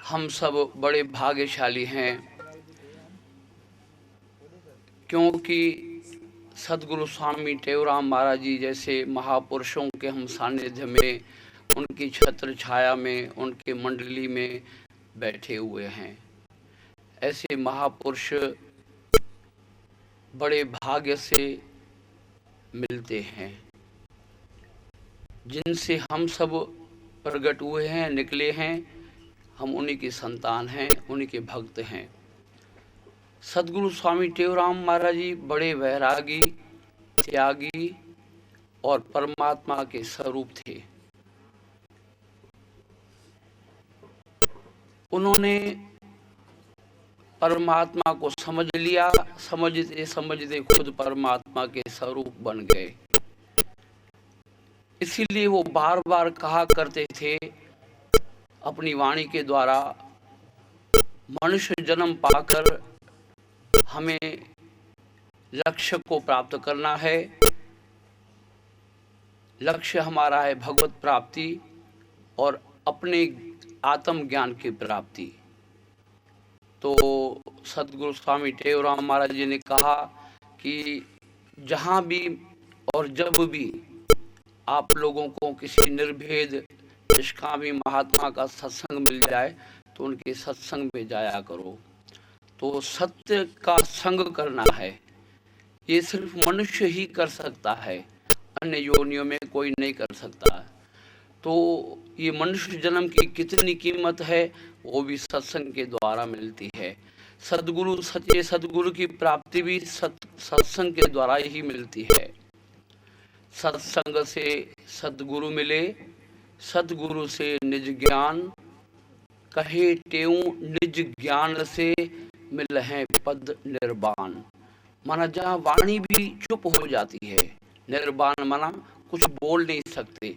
हम सब बड़े भाग्यशाली हैं, क्योंकि सद्गुरु स्वामी टेवराम महाराज जी जैसे महापुरुषों के हम सानिध्य में, उनकी छत्र छाया में, उनके मंडली में बैठे हुए हैं। ऐसे महापुरुष बड़े भाग्य से मिलते हैं, जिनसे हम सब प्रकट हुए हैं, निकले हैं। हम उन्हीं की संतान हैं, उन्हीं के भक्त हैं। सद्गुरु स्वामी टेवराम महाराज जी बड़े वैरागी, त्यागी और परमात्मा के स्वरूप थे। उन्होंने परमात्मा को समझ लिया, समझते समझते खुद परमात्मा के स्वरूप बन गए। इसीलिए वो बार बार कहा करते थे अपनी वाणी के द्वारा, मनुष्य जन्म पाकर हमें लक्ष्य को प्राप्त करना है। लक्ष्य हमारा है भगवत प्राप्ति और अपने आत्म ज्ञान की प्राप्ति। तो सद्गुरु स्वामी टेवराम महाराज जी ने कहा कि जहाँ भी और जब भी आप लोगों को किसी निर्भेद निष्कामी महात्मा का सत्संग मिल जाए तो उनके सत्संग में जाया करो। तो सत्य का संग करना है, ये सिर्फ मनुष्य ही कर सकता है, अन्य योनियों में कोई नहीं कर सकता। तो ये मनुष्य जन्म की कितनी कीमत है, वो भी सत्संग के द्वारा मिलती है। सद्गुरु, सच्चे सद्गुरु की प्राप्ति भी सत्संग के द्वारा ही मिलती है। सत्संग से सद्गुरु मिले, सद्गुरु से निज ज्ञान, कहे टेऊ निज ज्ञान से मिल है पद निर्वाण। माना जहाँ वाणी भी चुप हो जाती है, निर्वाण माना कुछ बोल नहीं सकते,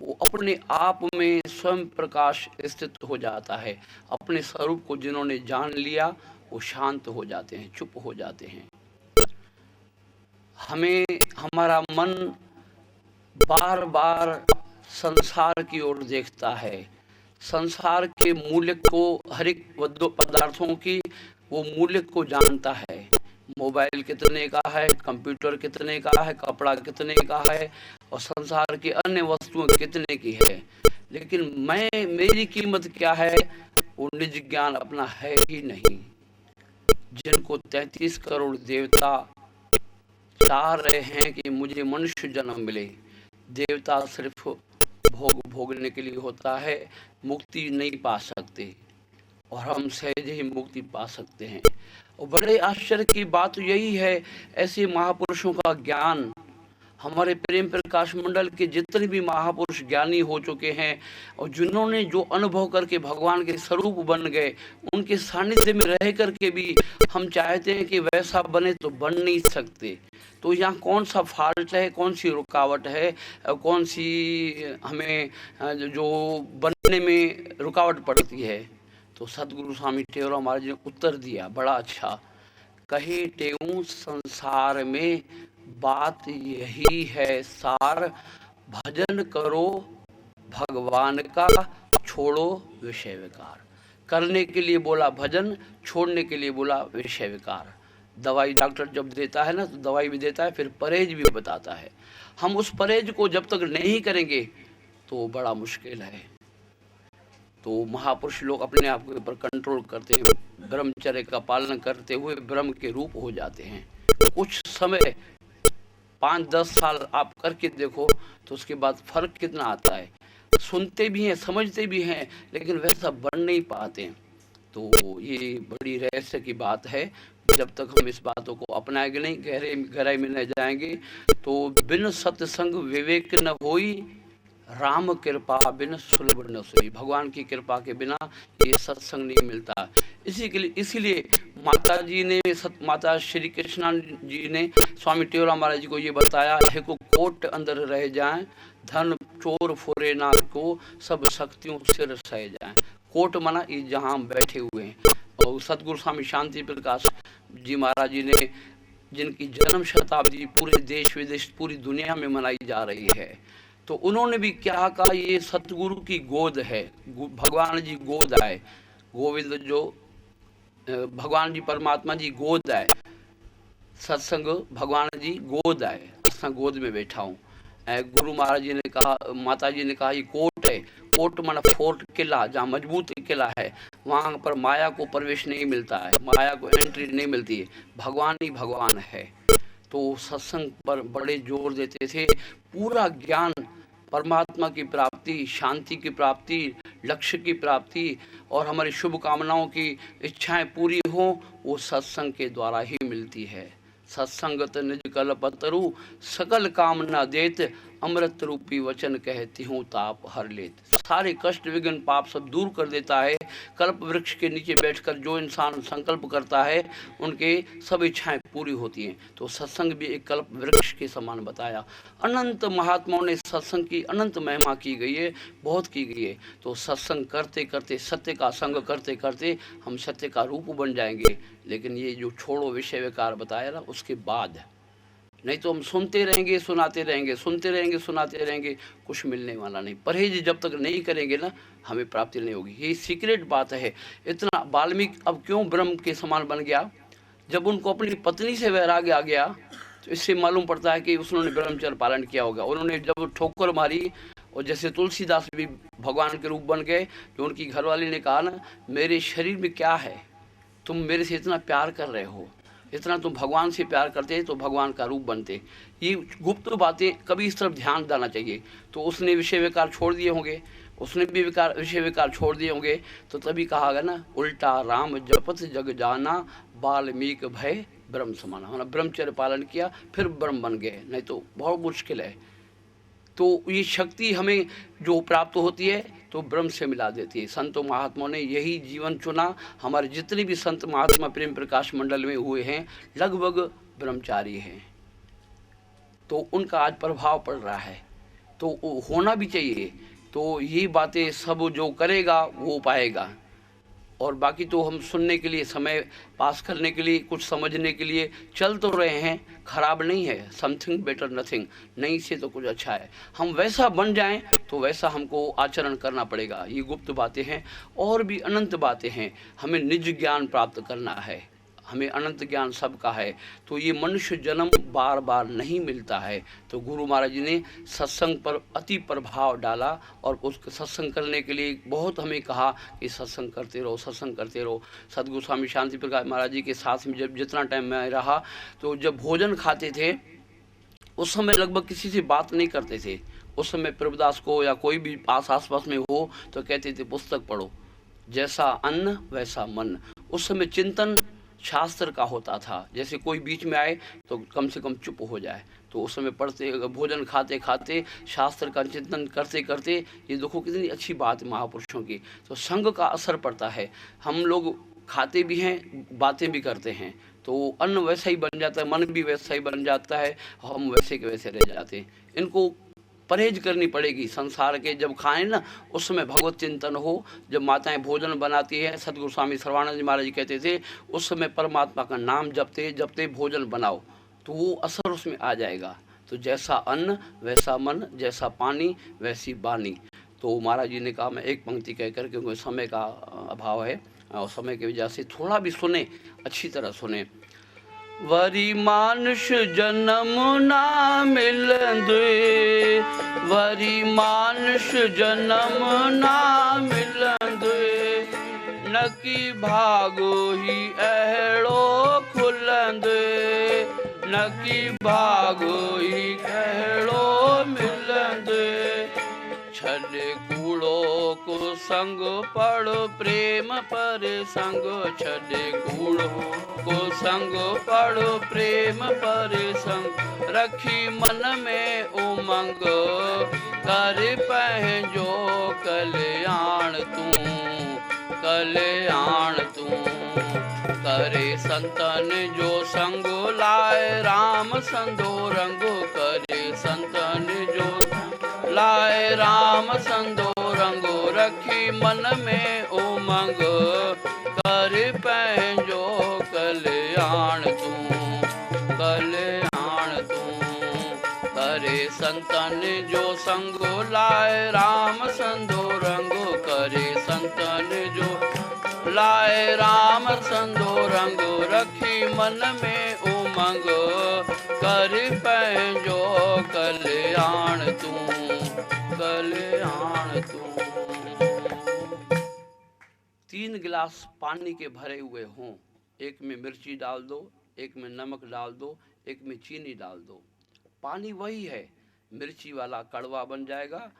वो अपने आप में स्वयं प्रकाश स्थित हो जाता है। अपने स्वरूप को जिन्होंने जान लिया वो शांत हो जाते हैं, चुप हो जाते हैं। हमें हमारा मन बार बार संसार की ओर देखता है, संसार के मूल्य को, हर एक पदार्थों की वो मूल्य को जानता है। मोबाइल कितने का है, कंप्यूटर कितने का है, कपड़ा कितने का है और संसार की अन्य वस्तुएं कितने की है, लेकिन मेरी कीमत क्या है, वो निज ज्ञान अपना है ही नहीं। जिनको 33 करोड़ देवता चाह रहे हैं कि मुझे मनुष्य जन्म मिले, देवता सिर्फ भोग भोगने के लिए होता है, मुक्ति नहीं पा सकते, और हम सहज ही मुक्ति पा सकते हैं। और बड़े आश्चर्य की बात यही है, ऐसे महापुरुषों का ज्ञान, हमारे प्रेम प्रकाश मंडल के जितने भी महापुरुष ज्ञानी हो चुके हैं और जिन्होंने जो अनुभव करके भगवान के स्वरूप बन गए, उनके सानिध्य में रह करके भी हम चाहते हैं कि वैसा बने तो बन नहीं सकते। तो यहाँ कौन सा फॉल्ट है, कौन सी रुकावट है, कौन सी हमें जो बनने में रुकावट पड़ती है? तो सद्गुरु स्वामी टेवराम महाराज ने उत्तर दिया बड़ा अच्छा, कहे टेऊ संसार में बात यही है सार, भजन करो भगवान का, छोड़ो विषय विकार। करने के लिए बोला भजन, छोड़ने के लिए बोला विषय विकार। दवाई डॉक्टर जब देता है ना, तो दवाई भी देता है, फिर परहेज भी बताता है। हम उस परहेज को जब तक नहीं करेंगे तो बड़ा मुश्किल है। तो महापुरुष लोग अपने आप के ऊपर कंट्रोल करते हैं, ब्रह्मचर्य का पालन करते हुए ब्रह्म के रूप हो जाते हैं। कुछ समय 5-10 साल आप करके देखो तो उसके बाद फर्क कितना आता है। सुनते भी हैं, समझते भी हैं, लेकिन वैसा बन नहीं पाते। तो ये बड़ी रहस्य की बात है। जब तक हम इस बातों को अपनाएंगे नहीं, गहराई में न जाएंगे, तो बिन सत्संग विवेक न होई, राम कृपा बिन सुलभ न सोई। भगवान की कृपा के बिना ये सत्संग नहीं मिलता। इसीलिए माता श्री कृष्णा जी ने स्वामी टेवराम महाराज जी को ये बताया है को कोट अंदर रह जाएं, धन चोर फुरे ना को, सब शक्तियों सिर सह जाएं। कोट मना ये जहाँ हम बैठे हुए हैं। और सद्गुरु स्वामी शांति प्रकाश जी महाराज जी ने, जिनकी जन्म शताब्दी पूरे देश विदेश पूरी दुनिया में मनाई जा रही है, तो उन्होंने भी क्या कहा, ये सतगुरु की गोद है, भगवान जी गोद आए। गोविंद जो भगवान जी परमात्मा जी गोद आहे, सत्संग भगवान जी गोद आहे, असां गोद में वेठा हूँ। गुरु महाराज जी ने कहा, माता जी ने कहा ये कोट है, कोट माना फोर्ट, किला, जहाँ मजबूत किला है वहाँ पर माया को प्रवेश नहीं मिलता है, माया को एंट्री नहीं मिलती है, भगवान ही भगवान है। तो सत्संग पर बड़े जोर देते थे। पूरा ज्ञान, परमात्मा की प्राप्ति, शांति की प्राप्ति, लक्ष्य की प्राप्ति और हमारी शुभकामनाओं की इच्छाएं पूरी हों, वो सत्संग के द्वारा ही मिलती है। सत्संगत निज कल्पतरु सकल काम न देत, अमृत रूपी वचन कहती हूँ ताप हर लेत। सारे कष्ट विघ्न पाप सब दूर कर देता है। कल्प वृक्ष के नीचे बैठकर जो इंसान संकल्प करता है उनके सब इच्छाएं पूरी होती हैं। तो सत्संग भी एक कल्प वृक्ष के समान बताया। अनंत महात्माओं ने सत्संग की अनंत महिमा की गई है, बहुत की गई है। तो सत्संग करते करते, सत्य का संग करते करते हम सत्य का रूप बन जाएंगे। लेकिन ये जो छोड़ो विषय विकार बताया ना, उसके बाद, नहीं तो हम सुनते रहेंगे सुनाते रहेंगे, सुनते रहेंगे सुनाते रहेंगे, कुछ मिलने वाला नहीं। परहेज जब तक नहीं करेंगे ना, हमें प्राप्ति नहीं होगी। ये सीक्रेट बात है। इतना वाल्मीकि अब क्यों ब्रह्म के समान बन गया? जब उनको अपनी पत्नी से वैराग्य आ गया तो इससे मालूम पड़ता है कि उसने ब्रह्मचर्य पालन किया होगा। उन्होंने जब ठोकर मारी, और जैसे तुलसीदास भी भगवान के रूप बन गए, तो उनकी घरवाली ने कहा ना, मेरे शरीर में क्या है, तुम मेरे से इतना प्यार कर रहे हो, इतना तुम भगवान से प्यार करते तो भगवान का रूप बनते। ये गुप्त बातें कभी इस तरफ ध्यान देना चाहिए। तो उसने विषय विकार छोड़ दिए होंगे, उसने भी विषय विकार छोड़ दिए होंगे, तो तभी कहा गया ना, उल्टा राम जपत जग जाना, वाल्मीकि भय ब्रह्म समाना। मतलब ब्रह्मचर्य पालन किया फिर ब्रह्म बन गए, नहीं तो बहुत मुश्किल है। तो ये शक्ति हमें जो प्राप्त होती है तो ब्रह्म से मिला देती है। संतों महात्माओं ने यही जीवन चुना। हमारे जितने भी संत महात्मा प्रेम प्रकाश मंडल में हुए हैं, लगभग ब्रह्मचारी हैं। तो उनका आज प्रभाव पड़ रहा है, तो होना भी चाहिए। तो ये बातें सब जो करेगा वो पाएगा। और बाकी तो हम सुनने के लिए, समय पास करने के लिए, कुछ समझने के लिए चल तो रहे हैं, खराब नहीं है। समथिंग बेटर नथिंग, नहीं से तो कुछ अच्छा है। हम वैसा बन जाएं तो वैसा हमको आचरण करना पड़ेगा। ये गुप्त बातें हैं, और भी अनंत बातें हैं। हमें निज ज्ञान प्राप्त करना है, हमें अनंत ज्ञान सबका है। तो ये मनुष्य जन्म बार बार नहीं मिलता है। तो गुरु महाराज जी ने सत्संग पर अति प्रभाव डाला, और उस सत्संग करने के लिए बहुत हमें कहा कि सत्संग करते रहो, सत्संग करते रहो। सद्गुरु स्वामी शांति प्रकाश महाराज जी के साथ में जब जितना टाइम मैं रहा, तो जब भोजन खाते थे उस समय लगभग किसी से बात नहीं करते थे। उस समय प्रभुदास को या कोई भी आस पास में हो तो कहते थे पुस्तक पढ़ो, जैसा अन्न वैसा मन। उस समय चिंतन शास्त्र का होता था। जैसे कोई बीच में आए तो कम से कम चुप हो जाए। तो उस समय पढ़ते, भोजन खाते खाते, शास्त्र का चिंतन करते करते, ये देखो कितनी अच्छी बात है महापुरुषों की। तो संग का असर पड़ता है। हम लोग खाते भी हैं, बातें भी करते हैं, तो अन्न वैसा ही बन जाता है, मन भी वैसा ही बन जाता है, हम वैसे के वैसे रह जाते हैं। इनको परहेज करनी पड़ेगी। संसार के जब खाएं ना, उस समय भगवत चिंतन हो। जब माताएं भोजन बनाती हैं, सद्गुरु स्वामी सर्वानंद जी महाराज जी कहते थे, उस समय परमात्मा का नाम जपते जपते भोजन बनाओ, तो वो असर उसमें आ जाएगा। तो जैसा अन्न वैसा मन, जैसा पानी वैसी वाणी। तो महाराज जी ने कहा, मैं एक पंक्ति कहकर, क्योंकि समय का अभाव है और समय की वजह से थोड़ा भी सुने, अच्छी तरह सुने। वरी मानुष जन्म ना मिलंदे, वरी मानुष जन्म ना मिलंदे, नकी भागो ही अहिड़ो खुलंदे, नकी भागो ही अहिड़ो मिलंदे। छॾे कूड़ो को संग पढ़ो प्रेम पर संग, छॾे कूड़ो को संग पढ़ो प्रेम पर संग, रखी मन में उमंग कर पंहिंजो कल्याण तूं, कल्याण तूं। करे संतन जो संग लाए राम संदो रंग, करे संतन जो लाए राम संदो रंगो, रखी मन में उमंग कर पंहिंजो कल्याण तूं, कल्याण तूं। करे संतन जो संग लाए राम संदो रंग, करे संतन जो लाए राम संदो रंग, रखी मन में उमंग, कर पैंजो कल्याण तू, कल्याण तू। 3 गिलास पानी के भरे हुए हों, एक में मिर्ची डाल दो, एक में नमक डाल दो, एक में चीनी डाल दो। पानी वही है, मिर्ची वाला कड़वा बन जाएगा,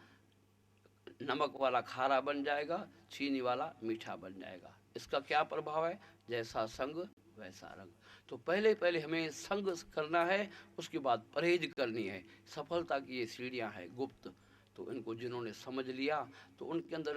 नमक वाला खारा बन जाएगा, चीनी वाला मीठा बन जाएगा। इसका क्या प्रभाव है? जैसा संग वैसा रंग। तो पहले पहले हमें संग करना है, उसके बाद परहेज करनी है। सफलता की ये सीढ़ियाँ हैं गुप्त। तो इनको जिन्होंने समझ लिया तो उनके अंदर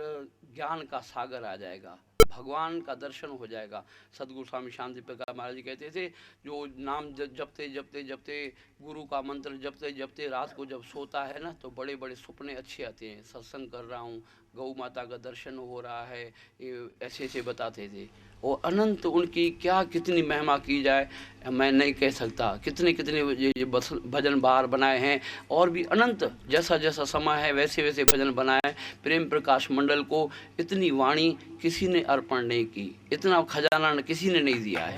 ज्ञान का सागर आ जाएगा, भगवान का दर्शन हो जाएगा। सदगुरु स्वामी शांति प्रकाश महाराज जी कहते थे, जो नाम जपते जपते जपते, गुरु का मंत्र जपते जपते रात को जब सोता है ना, तो बड़े बड़े सपने अच्छे आते हैं। सत्संग कर रहा हूँ, गौ माता का दर्शन हो रहा है, ये ऐसे ऐसे बताते थे। और अनंत उनकी क्या कितनी महिमा की जाए, मैं नहीं कह सकता। कितने कितने ये भजन बार बनाए हैं, और भी अनंत, जैसा जैसा समय है वैसे वैसे भजन बनाए। प्रेम प्रकाश मंडल को इतनी वाणी किसी ने अर्पण नहीं की, इतना खजाना किसी ने नहीं दिया है।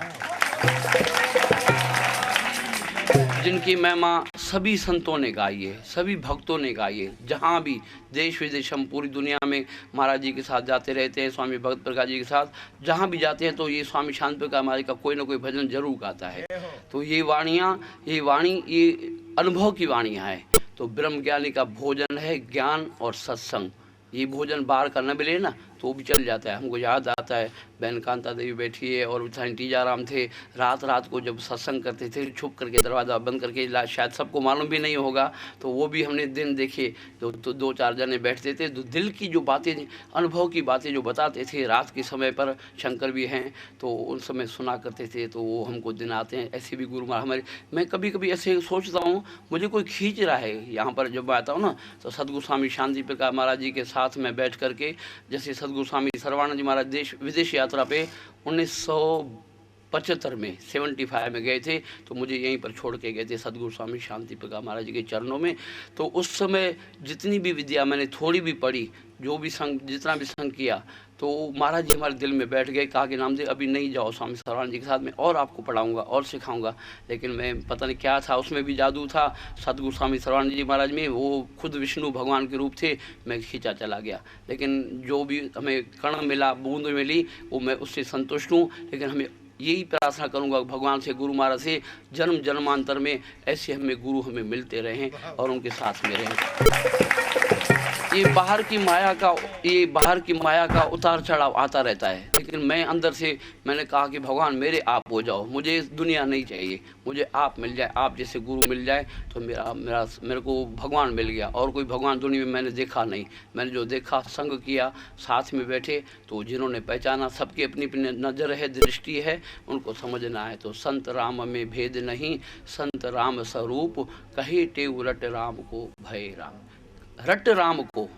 जिनकी महिमा सभी संतों ने गाई है, सभी भक्तों ने गाई है। जहाँ भी देश विदेश, हम पूरी दुनिया में महाराज जी के साथ जाते रहते हैं, स्वामी भक्त प्रकाश जी के साथ जहाँ भी जाते हैं तो ये स्वामी शांति प्रकाश महाराज का कोई ना कोई भजन जरूर गाता है। तो ये वाणियाँ, ये वाणी, ये अनुभव की वाणियाँ हैं। तो ब्रह्म ज्ञानी का भोजन है ज्ञान और सत्संग। ये भोजन बाहर का न मिले ना तो भी चल जाता है। हमको याद आता है, बहन कांता देवी बैठी है और टीजाराम थे, रात रात को जब सत्संग करते थे छुप करके, दरवाज़ा बंद करके, शायद सबको मालूम भी नहीं होगा, तो वो भी हमने दिन देखे। तो 2-4 जने बैठते थे, तो दिल की जो बातें, अनुभव की बातें जो बताते थे रात के समय पर, शंकर भी हैं तो उन समय सुना करते थे। तो वो हमको दिन आते हैं। ऐसे भी गुरु महाराज हमारे, मैं कभी कभी ऐसे सोचता हूँ, मुझे कोई खींच रहा है यहाँ पर। जब मैं आता हूँ ना, तो सदगुरु स्वामी शांति प्रकाश महाराज जी के साथ में बैठ करके, जैसे सदगुरु स्वामी सर्वानंद जी महाराज देश विदेश यात्रा पे 1975 में 75 में गए थे, तो मुझे यहीं पर छोड़ के गए थे सदगुरु स्वामी शांति प्रकाश महाराज जी के चरणों में। तो उस समय जितनी भी विद्या मैंने थोड़ी भी पढ़ी, जो भी संग, जितना भी संग किया, तो महाराज जी हमारे दिल में बैठ गए। कहा कि नामदेव अभी नहीं जाओ स्वामी सर्वानंद जी के साथ में, और आपको पढ़ाऊंगा और सिखाऊंगा। लेकिन मैं पता नहीं क्या था, उसमें भी जादू था सदगुरु स्वामी सर्वानंद जी महाराज में। वो खुद विष्णु भगवान के रूप थे, मैं खींचा चला गया। लेकिन जो भी हमें कण मिला, बूंद मिली, वो मैं उससे संतुष्ट हूँ। लेकिन हमें यही प्रार्थना करूंगा भगवान से, गुरु महाराज से, जन्म जन्मांतर में ऐसे हमें गुरु हमें मिलते रहें और उनके साथ में रहें। ये बाहर की माया का उतार चढ़ाव आता रहता है, लेकिन मैं अंदर से मैंने कहा कि भगवान मेरे आप हो जाओ, मुझे दुनिया नहीं चाहिए, मुझे आप मिल जाए, आप जैसे गुरु मिल जाए तो मेरे को भगवान मिल गया। और कोई भगवान दुनिया में मैंने देखा नहीं। मैंने जो देखा, संग किया, साथ में बैठे, तो जिन्होंने पहचाना, सबकी अपनी अपनी नज़र है, दृष्टि है, उनको समझना है। तो संत राम में भेद नहीं, संत राम स्वरूप, कहे टेउ रट राम को भय राम। रट राम को,